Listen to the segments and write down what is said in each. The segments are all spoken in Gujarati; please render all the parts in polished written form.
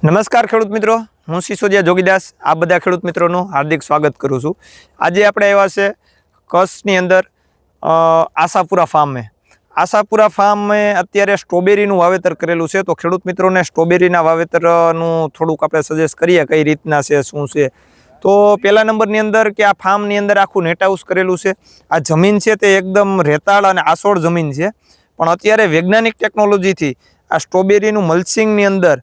નમસ્કાર ખેડૂત મિત્રો, હું સિસોદિયા જોગીદાસ આ બધા ખેડૂત મિત્રોનું હાર્દિક સ્વાગત કરું છું। આજે આપણે આવ્યા છે કચ્છની અંદર આશાપુરા ફાર્મે અત્યારે સ્ટ્રોબેરીનું વાવેતર કરેલું છે। તો ખેડૂત મિત્રોને સ્ટ્રોબેરીના વાવેતરનું થોડુંક આપણે સજેસ્ટ કરીએ કઈ રીતના છે, શું છે। તો પહેલા નંબરની અંદર કે આ ફાર્મની અંદર આખું નેટ હાઉસ કરેલું છે। આ જમીન છે તે એકદમ રેતાળ અને આસોળ જમીન છે, પણ અત્યારે વૈજ્ઞાનિક ટેકનોલોજીથી આ સ્ટ્રોબેરીનું મલ્ચિંગની અંદર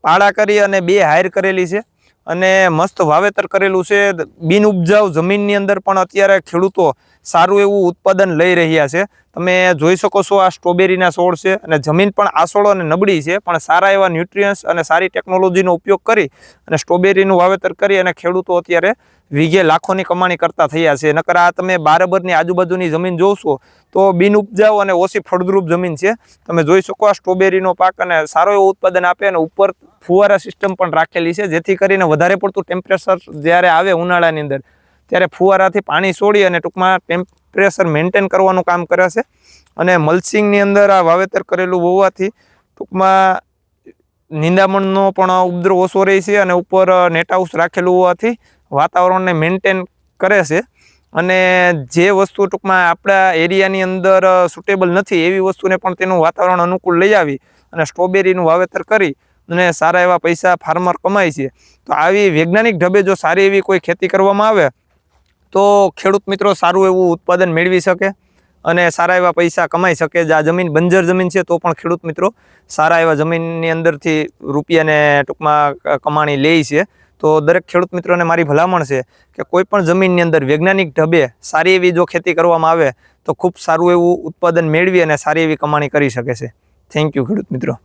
પાળા કરી અને 2 હાયર કરેલી છે અને મસ્ત વાવેતર કરેલું છે। બિન ઉપજાઉ જમીનની અંદર પણ અત્યારે ખેડૂતો સારું એવું ઉત્પાદન લઈ રહ્યા છે। તમે જોઈ શકો છો આ સ્ટ્રોબેરીના છોડ છે અને જમીન પણ આસોળ અને નબળી છે, પણ સારા એવા ન્યુટ્રિયન્ટ્સ અને સારી ટેકનોલોજીનો ઉપયોગ કરી અને સ્ટ્રોબેરીનું વાવેતર કરી અને ખેડૂતો અત્યારે વીઘે લાખોની કમાણી કરતા થયા છે। નકર આ તમે બારબરની આજુબાજુની જમીન જોશો તો બિન ઉપજાઉ અને ઓછી ફળદ્રુપ જમીન છે। તમે જોઈ શકો આ સ્ટ્રોબેરીનો પાક અને સારો એવો ઉત્પાદન આપે અને ઉપર ફુવારા સિસ્ટમ પણ રાખેલી છે, જેથી કરીને વધારે પડતું ટેમ્પરેચર જ્યારે આવે ઉનાળાની અંદર ત્યારે ફુવારાથી પાણી છોડી અને ટૂંકમાં ટેમ્પરેચર મેન્ટેન કરવાનું કામ કરે છે। અને મલ્ચિંગની અંદર આ વાવેતર કરેલું હોવાથી ટૂંકમાં નિંદામણનો પણ ઉપદ્રવ ઓછો રહે છે અને ઉપર નેટ હાઉસ રાખેલું હોવાથી વાતાવરણને મેન્ટેન કરે છે। અને જે વસ્તુ ટૂંકમાં આપણા એરિયાની અંદર સુટેબલ નથી એવી વસ્તુને પણ તેનું વાતાવરણ અનુકૂળ લઈ આવી અને સ્ટ્રોબેરીનું વાવેતર કરી અને સારા એવા પૈસા ફાર્મર કમાય છે। તો આવી વૈજ્ઞાનિક ઢબે જો સારી એવી કોઈ ખેતી કરવામાં આવે તો ખેડૂત મિત્રો સારું એવું ઉત્પાદન મેળવી શકે અને સારા એવા પૈસા કમાઈ શકે। જે આ જમીન બંજર જમીન છે તો પણ ખેડૂત મિત્રો સારા એવા જમીનની અંદરથી રૂપિયાને ટૂંકમાં કમાણી લે છે। તો દરેક ખેડૂત મિત્રોને મારી ભલામણ છે કે કોઈ પણ જમીનની અંદર વૈજ્ઞાનિક ઢબે સારી એવી જો ખેતી કરવામાં આવે તો ખૂબ સારું એવું ઉત્પાદન મેળવી અને સારી એવી કમાણી કરી શકે છે। થેન્ક યુ ખેડૂત મિત્રો।